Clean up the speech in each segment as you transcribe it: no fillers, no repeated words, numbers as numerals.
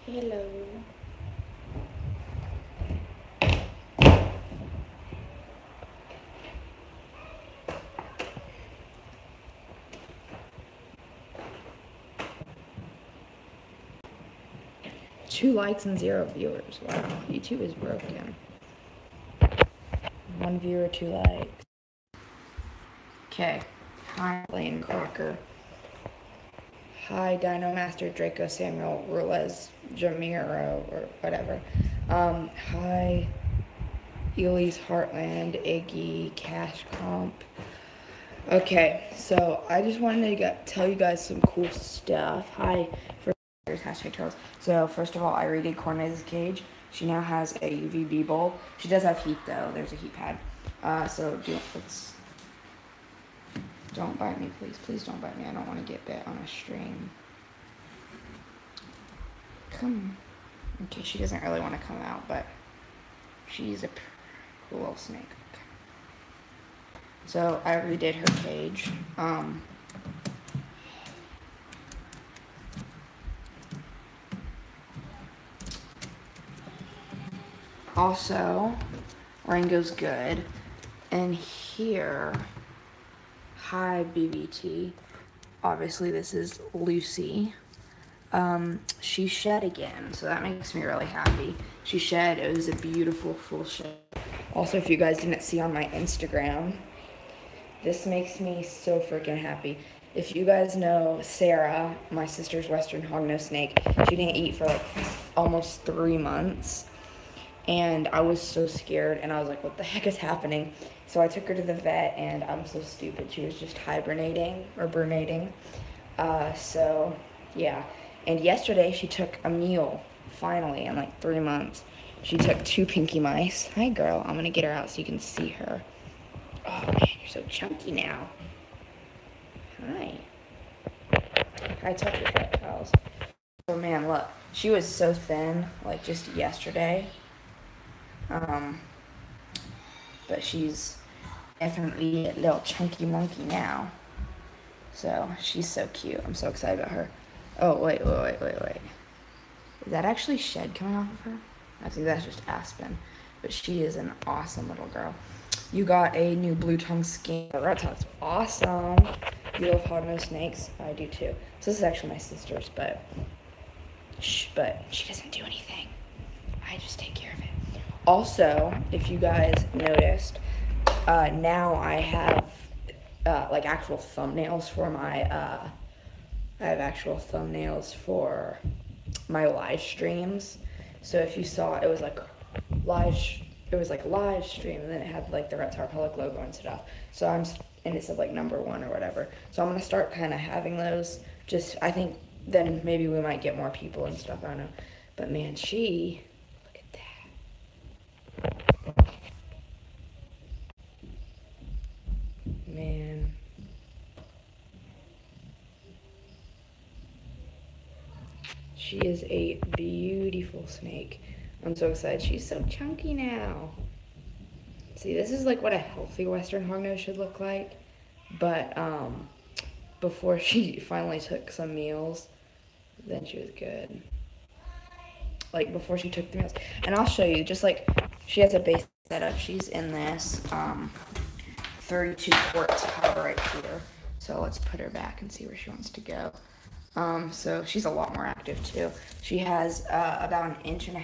Hello. Two likes and 0 viewers. Wow, YouTube is broken. 1 viewer, 2 likes. Okay. Hi, Lane Crocker. Hi, Dino Master Draco Samuel Rules Jamiro or whatever. Hi, Elise Heartland, Iggy, Cash Comp. Okay, so I just wanted to tell you guys some cool stuff. Hi, hashtag Charles. So first of all, I redid Cornez's cage. She now has a UVB bulb. She does have heat though. There's a heat pad. So don't bite me, please. Please don't bite me. I don't want to get bit on a stream. Come. Okay, she doesn't really want to come out, but she's a cool little snake. Okay. So I redid her cage. Also, Rango's good. And here, hi BBT. Obviously, this is Lucy. She shed again, so that makes me really happy. She shed. It was a beautiful full shed. Also, if you guys didn't see on my Instagram, this makes me so freaking happy. If you guys know Sarah, my sister's Western hognose snake, she didn't eat for like almost 3 months. And I was so scared, and I was like, what the heck is happening? So I took her to the vet, and I'm so stupid. She was just hibernating or burnating. So, yeah. And yesterday, she took a meal, finally, in like 3 months. She took 2 pinky mice. Hi, girl. I'm going to get her out so you can see her. Oh, man, you're so chunky now. Hi. Hi, touch your reptiles. Oh, man, look. She was so thin, like, just yesterday. But she's definitely a little chunky monkey now. So she's so cute. I'm so excited about her. Oh, wait. Is that actually shed coming off of her? I think that's just Aspen. But she is an awesome little girl. You got a new blue tongue skin. That's awesome. You love hognose snakes? I do too. So this is actually my sister's, but she doesn't do anything. I just take care of it. Also, if you guys noticed, now I have like actual thumbnails for my I have actual thumbnails for my live streams. So if you saw, it was like live stream, and then it had like the Reptile Republic logo and stuff. So and it said like #1 or whatever. So I'm gonna start kind of having those. Just I think then maybe we might get more people and stuff. I don't know. But man, look at that. Man. She is a beautiful snake. I'm so excited. She's so chunky now. See, this is like what a healthy Western hognose should look like. But before she finally took some meals, then she was good. Like before she took the meals. And I'll show you, just like she has a base setup. She's in this 32 quart tub right here. So let's put her back and see where she wants to go. So she's a lot more active too. She has about 1.5 inches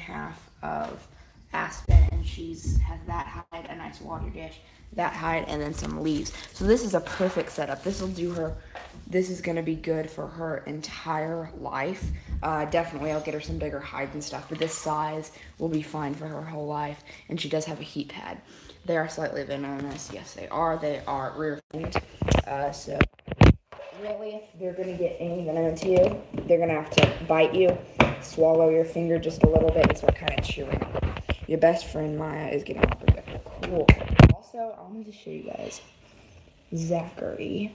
of aspen, and has that hide, a nice water dish, that hide, and then some leaves. So this is a perfect setup. This is gonna be good for her entire life. Definitely I'll get her some bigger hides and stuff, but this size will be fine for her whole life. And she does have a heat pad. They are slightly venomous. Yes, they are. They are rear feet. So really, if they're going to get any venom into you, they're going to have to bite you, swallow your finger just a little bit, and start kind of chewing. Your best friend Maya is getting off her bed. Cool. Also, I wanted to show you guys Zachary.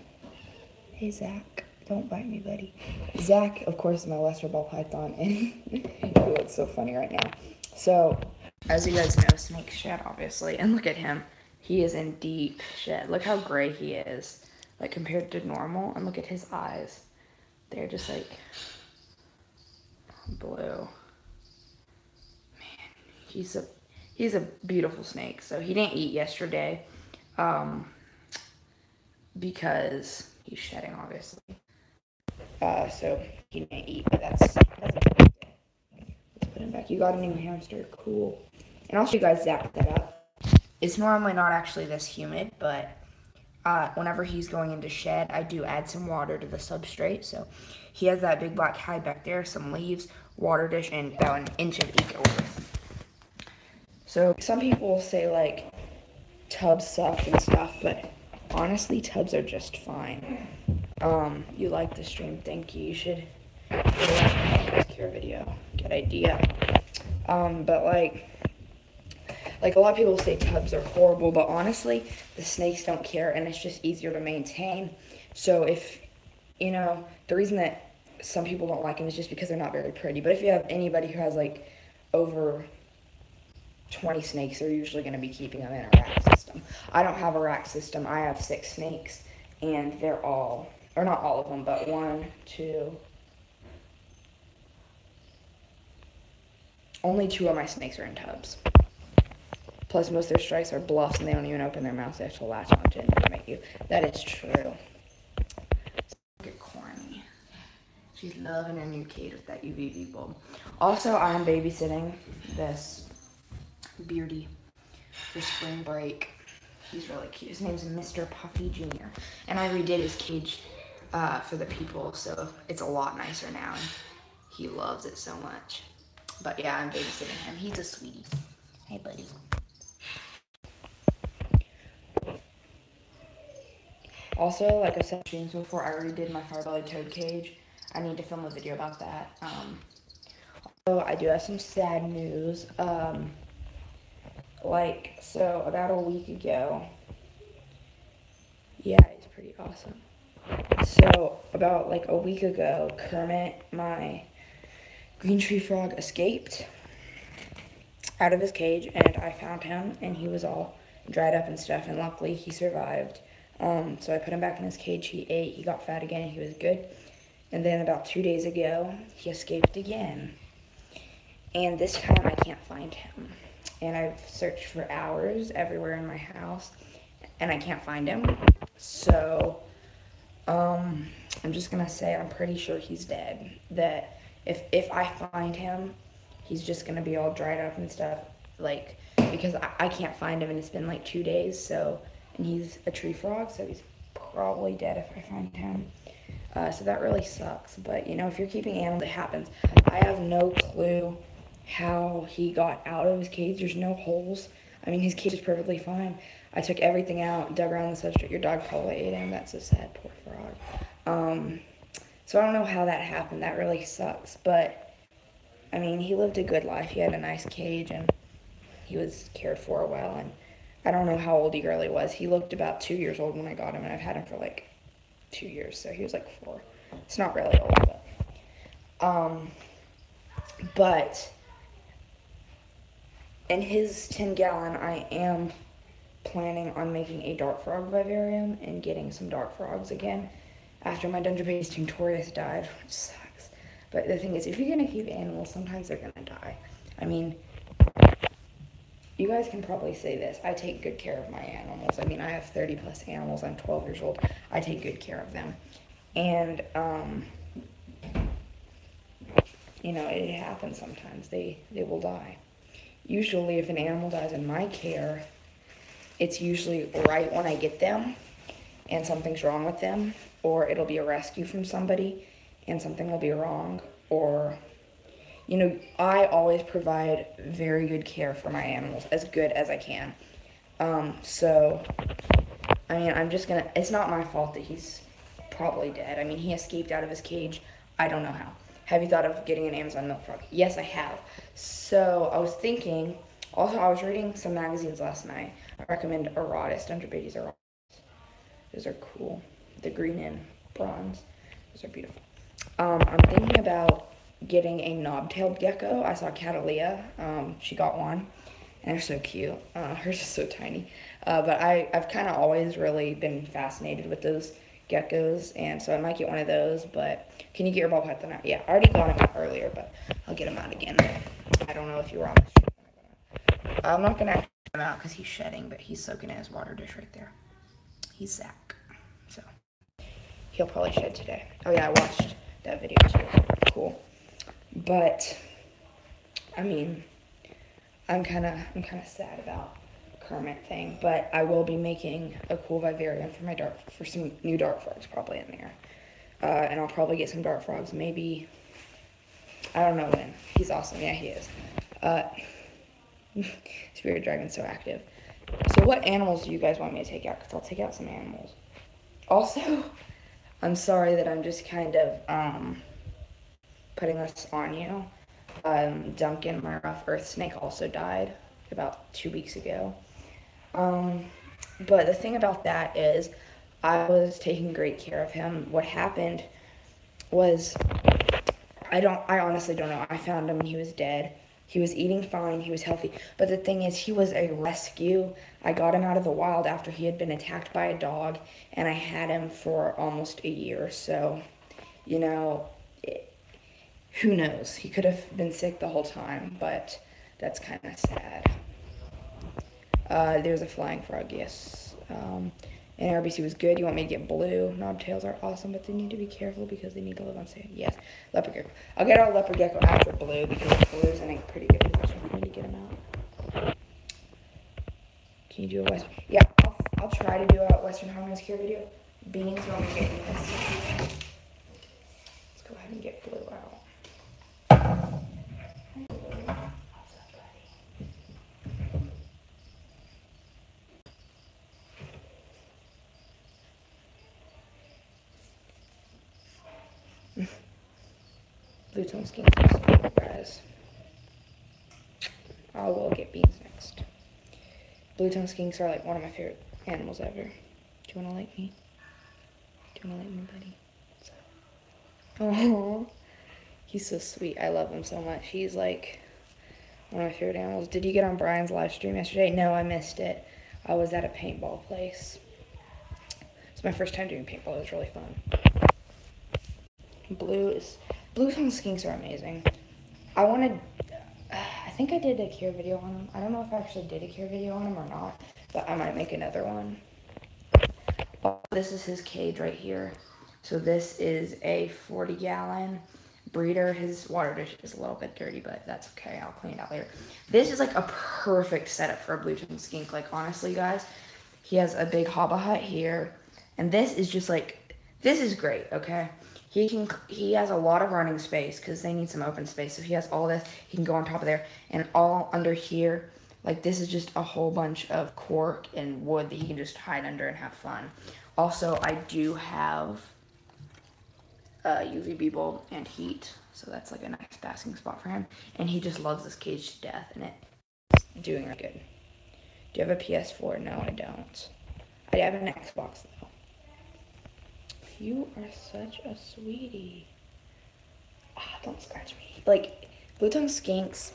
Hey, Zach. Don't bite me, buddy. Zach, of course, is my lesser ball python, and he looks so funny right now. So, as you guys know, snake shed, obviously, and look at him. He is in deep shed. Look how gray he is. Like compared to normal, and look at his eyes. They're just like blue. He's a beautiful snake. So he didn't eat yesterday, because he's shedding, obviously. So he didn't eat, but that's a good day. Let's put him back. You got a new hamster. Cool. And I'll show you guys Zach that up. It's normally not actually this humid, but whenever he's going into shed, I do add some water to the substrate. So he has that big black hide back there, some leaves, water dish, and about an inch of eco earth. So some people say like tubs suck and stuff, but honestly, tubs are just fine. You like the stream, thank you. You should watch my health care video. Good idea. But like a lot of people say tubs are horrible, but honestly, the snakes don't care, and it's just easier to maintain. So if, you know, the reason that some people don't like them is just because they're not very pretty. But if you have anybody who has like over 20 snakes, they're usually going to be keeping them in a rack system. I don't have a rack system. I have 6 snakes, and they're all, or not all of them, but 1, 2, only 2 of my snakes are in tubs. Plus, most of their strikes are bluffs, and they don't even open their mouths. They have to latch onto it and animate you. That is true. Look at Corny. She's loving her new cage with that UVB bulb. Also, I am babysitting this Beardy for spring break. He's really cute. His name's Mr. Puffy Jr. And I redid his cage for the people, so it's a lot nicer now. And he loves it so much. But yeah, I'm babysitting him. He's a sweetie. Hey, buddy. Also, like I said before, I already did my fire-bellied toad cage. I need to film a video about that. Also, I do have some sad news. So about a week ago, yeah, he's pretty awesome. So about like a week ago, Kermit, my green tree frog, escaped out of his cage, and I found him, and he was all dried up and stuff, and luckily he survived. So I put him back in his cage. He ate, he got fat again, and he was good. And then about 2 days ago, he escaped again. And this time I can't find him. And I've searched for hours everywhere in my house, and I can't find him. So, I'm just gonna say I'm pretty sure he's dead. That if I find him, he's just gonna be all dried up and stuff, like, because I can't find him, and it's been like 2 days, so, and he's a tree frog, so he's probably dead if I find him. So that really sucks, but, you know, if you're keeping animals, it happens. I have no clue how he got out of his cage. There's no holes. I mean, his cage is perfectly fine. I took everything out, dug around the substrate. Your dog probably ate him. That's so sad, poor frog. So I don't know how that happened. That really sucks, but, I mean, he lived a good life. He had a nice cage, and he was cared for well, and I don't know how old he really was. He looked about 2 years old when I got him, and I've had him for like 2 years, so he was like 4. It's not really old, but in his 10-gallon, I am planning on making a dart frog vivarium and getting some dart frogs again after my Dendrobates tinctorius died, which sucks. But the thing is, if you're gonna keep animals, sometimes they're gonna die. I mean, you guys can probably say this. I take good care of my animals. I mean, I have 30 plus animals. I'm 12 years old. I take good care of them. And, you know, it happens sometimes. They will die. Usually, if an animal dies in my care, it's usually right when I get them and something's wrong with them, or it'll be a rescue from somebody and something will be wrong, or, you know, I always provide very good care for my animals, as good as I can. So, I mean, I'm just gonna, it's not my fault that he's probably dead. I mean, he escaped out of his cage. I don't know how. Have you thought of getting an Amazon milk frog? Yes, I have. So, I was thinking, also, I was reading some magazines last night. I recommend Aratus, Dendrobates Aratus. Those are cool. The green and bronze. Those are beautiful. I'm thinking about getting a knob-tailed gecko. I saw Catalia. She got one, and they're so cute. Hers is so tiny. But I've kind of always really been fascinated with those geckos, and so I might get one of those. But can you get your ball python out? Yeah, I already got him out earlier, but I'll get him out again. I don't know if you were on the stream. I'm not gonna actually put him out because he's shedding, but he's soaking in his water dish right there. He's Zach, so he'll probably shed today. Oh yeah, I watched that video too. Cool, but I mean, I'm kind of sad about Kermit thing, but I will be making a cool vivarium for some new dart frogs probably in there, and I'll probably get some dart frogs maybe. I don't know when. He's awesome. Yeah, he is. Spirit Dragon's so active. So what animals do you guys want me to take out? Because I'll take out some animals. Also, I'm sorry that I'm just kind of putting this on you. Duncan, my rough earth snake, also died about 2 weeks ago. But the thing about that is I was taking great care of him. What happened was I honestly don't know. I found him and he was dead. He was eating fine. He was healthy. But the thing is, he was a rescue. I got him out of the wild after he had been attacked by a dog, and I had him for almost a year. So, you know, who knows? He could have been sick the whole time, but that's kind of sad. There's a flying frog, yes. And RBC was good. You want me to get blue? Knobtails are awesome, but they need to be careful because they need to live on sand. Yes, leopard gecko. I'll get our leopard gecko after blue because blue's in a pretty good position for me to get him out. Can you do a western? Yeah, I'll try to do a Western Harmonious Cure video. Beans, you want me to get beans? Let's go ahead and get blue out. Blue tongue skinks are so good, guys. I will get beans next. Blue tongue skinks are like one of my favorite animals ever. Do you want to like me? Do you want to like me, buddy? Oh, he's so sweet. I love him so much. He's like one of my favorite animals. Did you get on Brian's live stream yesterday? No, I missed it. I was at a paintball place. It's my first time doing paintball. It was really fun. Blue tongue skinks are amazing. I think I did a cure video on them. I don't know if I actually did a cure video on them or not, but I might make another one. This is his cage right here. So this is a 40-gallon breeder. His water dish is a little bit dirty, but that's okay. I'll clean it out later. This is like a perfect setup for a blue tongue skink. Like, honestly, guys, he has a big hobba hut here, and this is just like, this is great, okay? He has a lot of running space because they need some open space. So he has all this. He can go on top of there, and all under here, like, this is just a whole bunch of cork and wood that he can just hide under and have fun. Also, I do have UVB bulb and heat, so that's like a nice basking spot for him. And he just loves this cage to death, and it's doing really good. Do you have a PS4? No, I don't. I have an Xbox though. You are such a sweetie. Ah, don't scratch me. Like, blue tongue skinks.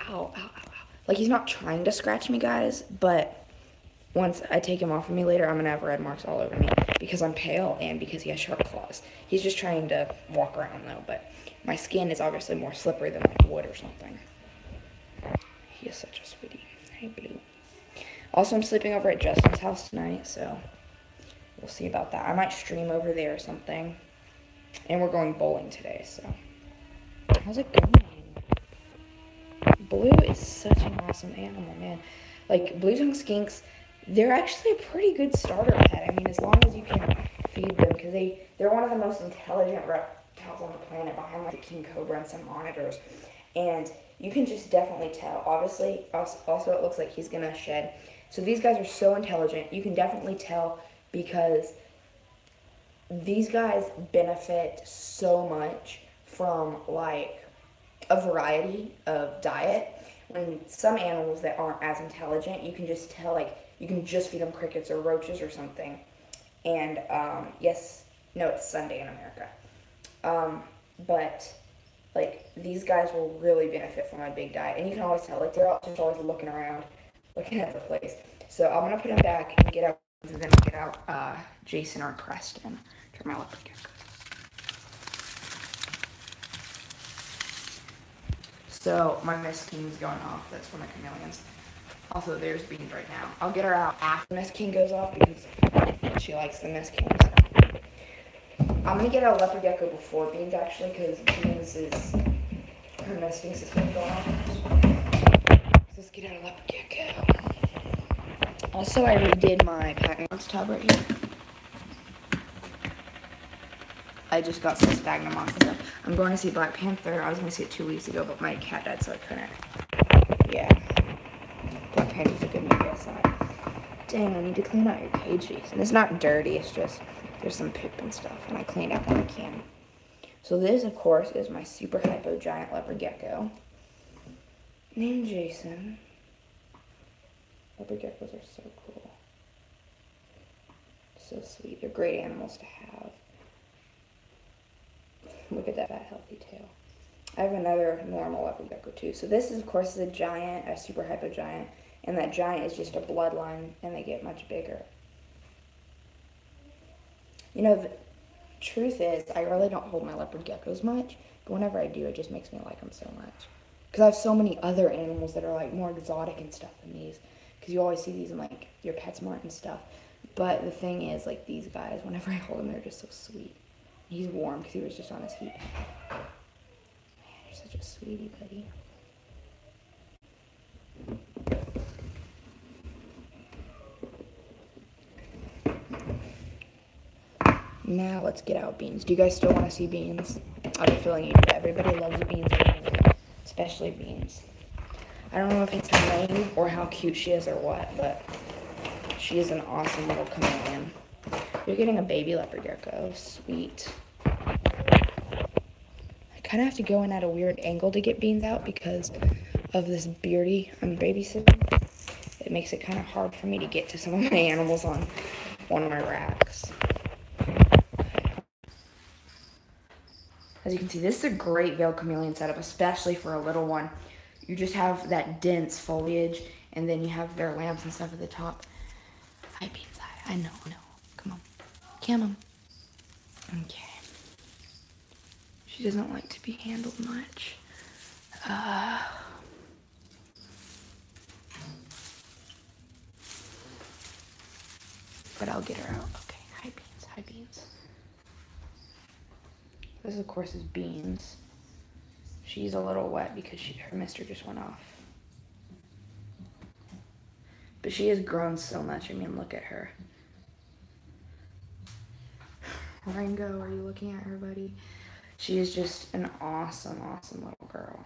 Ow, ow, ow, ow. Like, he's not trying to scratch me, guys, but once I take him off of me later, I'm gonna have red marks all over me because I'm pale and because he has sharp claws. He's just trying to walk around though, but my skin is obviously more slippery than like wood or something. He is such a sweetie. Hey, Blue. Also, I'm sleeping over at Justin's house tonight, so we'll see about that. I might stream over there or something. And we're going bowling today, so. How's it going? Blue is such an awesome animal, man. Like, blue tongue skinks, they're actually a pretty good starter pet. I mean, as long as you can feed them, because they're one of the most intelligent reptiles on the planet, behind like the king cobra and some monitors. And you can just definitely tell. Obviously, also it looks like he's gonna shed. So these guys are so intelligent. You can definitely tell because these guys benefit so much from like a variety of diet. When some animals that aren't as intelligent, you can just tell, like, you can just feed them crickets or roaches or something. And yes, no, it's Sunday in America. But like, these guys will really benefit from a big diet, and you can always tell, like, they're just always looking around, looking at the place. So I'm gonna put him back and get out, and then get out Jason or Preston. Turn my leopard gecko. So my Miss King's going off. That's for my chameleons. Also, there's Beans right now. I'll get her out after Miss King goes off because she likes the Miss Kings. I'm gonna get out a leopard gecko before Beans actually, because Beans is her nesting system going off. So let's get out a leopard gecko. Also, I redid my Pachymox tub right here. I just got some sphagnum moss and stuff. I'm going to see Black Panther. I was going to see it 2 weeks ago, but my cat died, so I couldn't. Yeah. Black Panther's a good movie, I saw it. Dang, I need to clean out your cages. And it's not dirty, it's just there's some poop and stuff, and I clean out when I can. So this, of course, is my super hypo giant leopard gecko named Jason. Leopard geckos are so cool. So sweet. They're great animals to have. Look at that healthy tail. I have another normal leopard gecko too. So this is, of course, a giant, a super hypo giant, and that giant is just a bloodline, and they get much bigger. You know, the truth is, I really don't hold my leopard geckos much, but whenever I do, it just makes me like them so much. Because I have so many other animals that are like more exotic and stuff than these. Because you always see these in like your PetSmart and stuff. But the thing is, like these guys, whenever I hold them, they're just so sweet. He's warm because he was just on his heat. Man, you're such a sweetie, buddy. Now let's get out Beans. Do you guys still want to see Beans? I have a feeling you do. Everybody loves Beans, especially Beans. I don't know if it's her name or how cute she is or what, but she is an awesome little chameleon. You're getting a baby leopard gecko. Sweet. I kind of have to go in at a weird angle to get Beans out because of this beardy I'm babysitting. It makes it kind of hard for me to get to some of my animals on one of my racks. As you can see, this is a great veiled chameleon setup, especially for a little one. You just have that dense foliage, and then you have their lamps and stuff at the top. Hi, Beans. I know. Come on. Come on. Okay. She doesn't like to be handled much. But I'll get her out. Okay. Hi, Beans. Hi, Beans. This, of course, is Beans. She's a little wet because her mister just went off. But she has grown so much. I mean, look at her. Rango, are you looking at her, buddy? She is just an awesome, awesome little girl.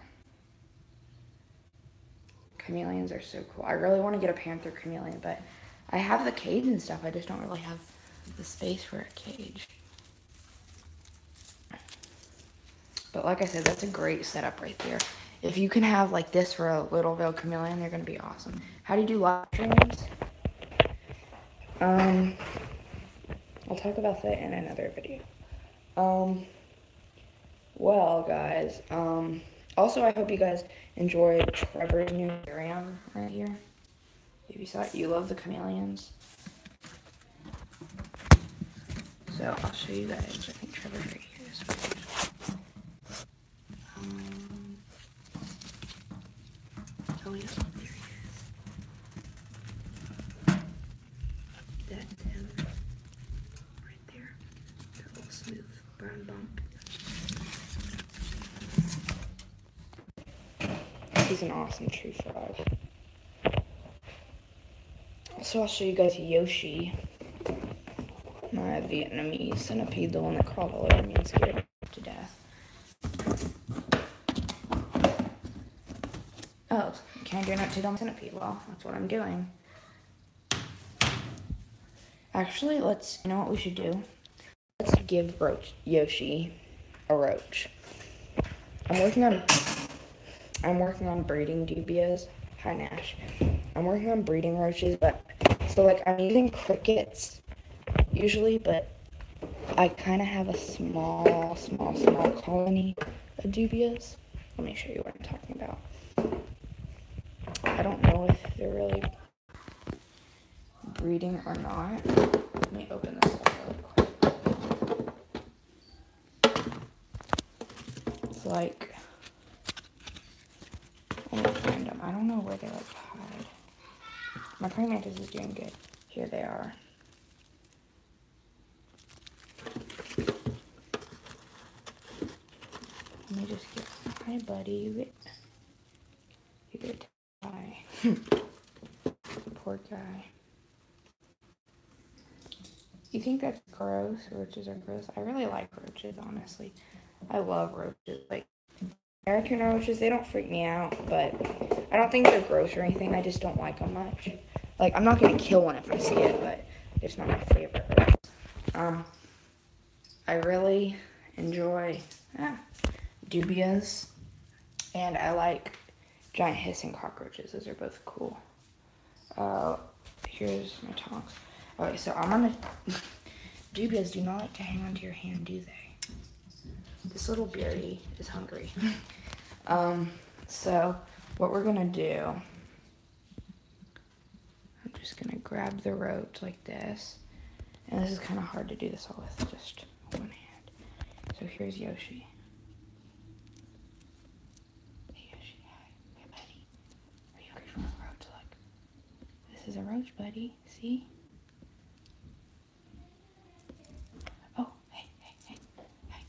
Chameleons are so cool. I really want to get a panther chameleon, but I have the cage and stuff. I just don't really have the space for a cage. But like I said, that's a great setup right there. If you can have like this for a little veiled chameleon, they're going to be awesome. How do you do live streams? I'll talk about that in another video. Well, guys, also I hope you guys enjoyed Trevor's new aquarium right here. If you saw it, you love the chameleons. So I'll show you guys. I think Trevor's right here. Oh, yeah, there he is. That's him. Right there. That little smooth brown bump. He's an awesome tree frog. So I'll show you guys Yoshi. My Vietnamese centipede, the one that crawled all over me and scared me to death. Oh, can I do an update on the centipede? Well, that's what I'm doing. Actually, you know what we should do? Let's give Yoshi a roach. I'm working on breeding dubias. Hi, Nash. I'm working on breeding roaches, but so like I'm using crickets usually, but I kind of have a small colony of dubias. Let me show you what I'm talking about. I don't know if they're really breeding or not. Let me open this up really quick. It's like I don't know where they like to hide. My praying mantis is doing good. Here they are. Let me just get, hi buddy, you get die. Poor guy. You think that's gross? Roaches are gross? I really like roaches, honestly. I love roaches. Like, American roaches, they don't freak me out, but I don't think they're gross or anything. I just don't like them much. Like, I'm not going to kill one if I see it, but it's not my favorite roach. I really enjoy dubias, and I like giant hissing cockroaches. Those are both cool. Here's my tongs. Okay, so I'm gonna, dubias do not like to hang onto your hand, do they? This little beardy is hungry. So what we're gonna do, I'm just gonna grab the roach like this. And this is kind of hard to do this all with just one hand. So here's Yoshi. Hey Yoshi, hi. Hey buddy. Are you okay from a roach? Look. This is a roach, buddy. See? Oh, hey. Hey,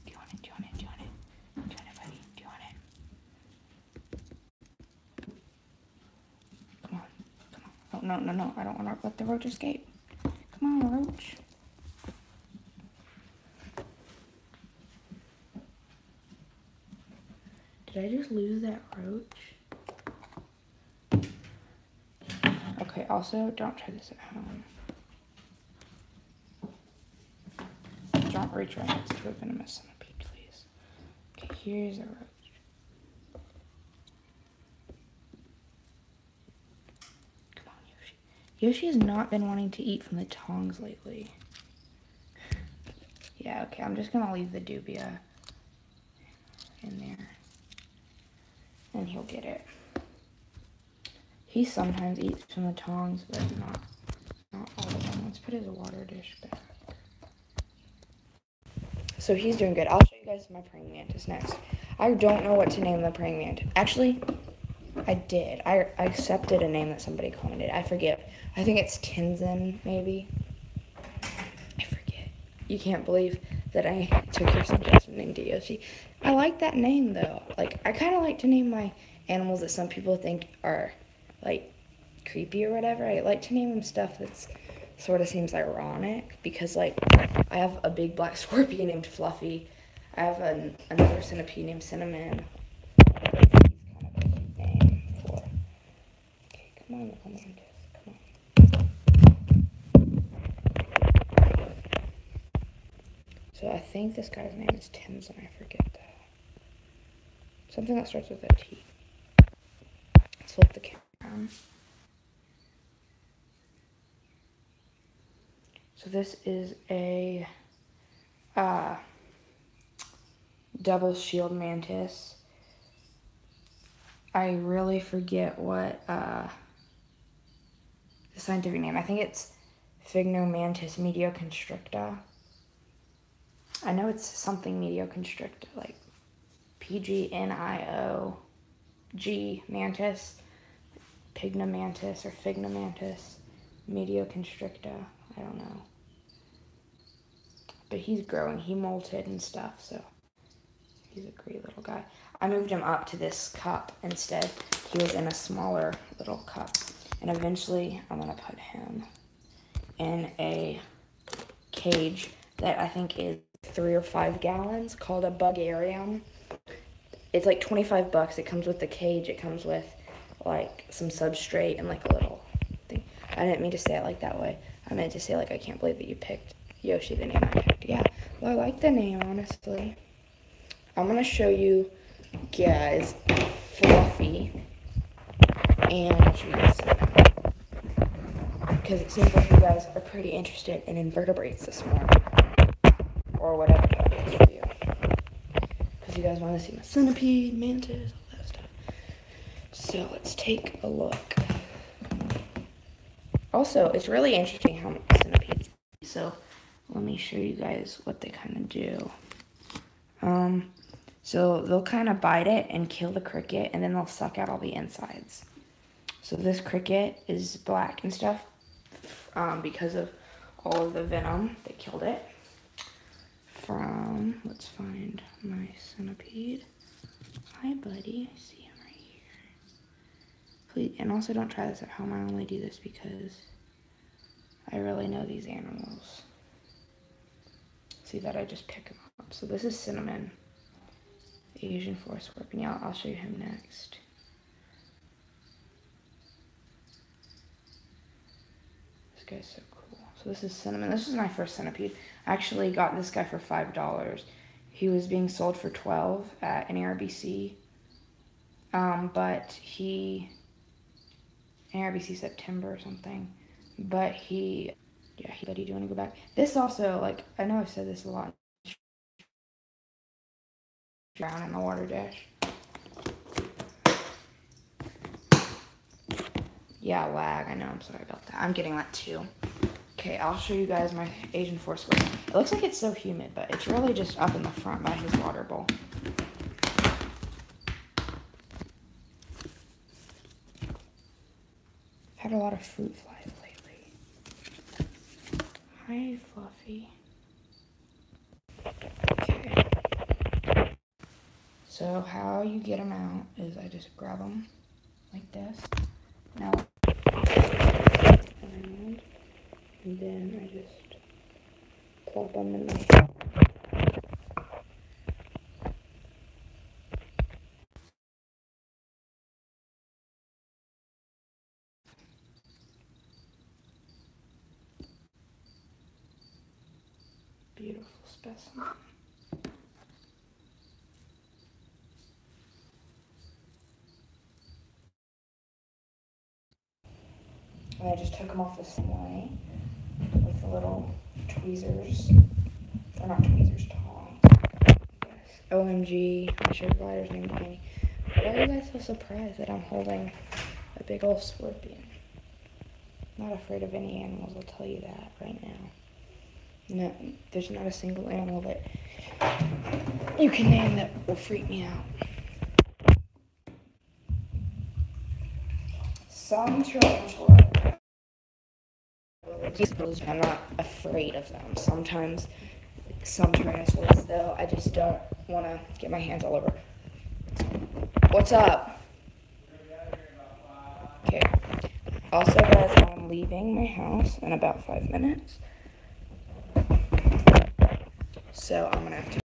do you want it? Do you want it? Do you want it? Do you want it, buddy? Do you want it? Come on. Oh, no. I don't want to let the roach escape. Come on, roach. Did I just lose that roach? Okay, also, don't try this at home. Don't reach right next to a venomous centipede, please. Okay, here's a roach. Come on, Yoshi. Yoshi has not been wanting to eat from the tongs lately. Yeah, okay, I'm just gonna leave the dubia in there. And he'll get it. He sometimes eats from the tongs, but not all the time. Let's put his water dish back. So he's doing good. I'll show you guys my praying mantis next. I don't know what to name the praying mantis. Actually, I did. I accepted a name that somebody commented. I forget. I think it's Tenzin, maybe. I forget. You can't believe that I took your suggestion named Yoshi. I like that name, though. Like, I kind of like to name my animals that some people think are, like, creepy or whatever. I like to name them stuff that's sort of seems ironic because, like, I have a big black scorpion named Fluffy. I have another centipede named Cinnamon. He's kind of a cute name for. Okay, come on, come on. So I think this guy's name is Tenzin. I forget that. Something that starts with a T. Let's flip the camera around. So this is a double shield mantis. I really forget what the scientific name. I think it's Phygnomantis medioconstricta. I know it's something medioconstricta, like PGNIOG mantis, Pygnomantis or Phygnomantis medioconstricta. I don't know. But he's growing. He molted and stuff, so he's a great little guy. I moved him up to this cup instead. He was in a smaller little cup. And eventually I'm going to put him in a cage that I think is 3 or 5 gallons called a bugarium. It's like $25. It comes with the cage. It comes with like some substrate and like a little thing. I didn't mean to say it like that way. I meant to say like, I can't believe that you picked Yoshi, the name I picked. Yeah, well, I like the name, honestly. I'm going to show you guys Fluffy and I'll show you guys Cinnamon. Because it seems like you guys are pretty interested in invertebrates this morning. Or whatever that is for you. Because you guys want to see my centipede, mantis, all that stuff. So let's take a look. Also, it's really interesting how centipedes eat. So let me show you guys what they kind of do. So they'll kind of bite it and kill the cricket, and then they'll suck out all the insides. So this cricket is black and stuff because of all of the venom that killed it. From, let's find my centipede. Hi, buddy. I see him right here. Please, and also don't try this at home. I only do this because I really know these animals. See that I just pick them up. So this is Cinnamon, Asian forest scorpion. Yeah, I'll show you him next. This guy's so cool. So this is Cinnamon. This was my first centipede. I actually got this guy for $5. He was being sold for $12 at an ARBC. But he, ARBC September or something. But he, yeah, buddy, do you want to go back? This also, like, I know I've said this a lot. Drown in the water dash. Yeah, lag. I know. I'm sorry about that. I'm getting that too. Okay, I'll show you guys my Asian forest scorpion. It looks like it's so humid, but it's really just up in the front by his water bowl. I've had a lot of fruit flies lately. Hi, Fluffy. Okay. So how you get them out is I just grab them like this. Now, and then I just plop them in my hair. Beautiful specimen. And I just took them off the same way with the little tweezers. Or not tweezers, tongs. Yes. OMG. My sugar glider's named Tiny. Why are you guys so surprised that I'm holding a big old scorpion? I'm not afraid of any animals, I'll tell you that right now. No, there's not a single animal that you can name that will freak me out. Some tarantula, I'm not afraid of them. Sometimes, some tarantulas, though, I just don't want to get my hands all over. What's up? Okay. Also, guys, I'm leaving my house in about 5 minutes. So I'm going to have to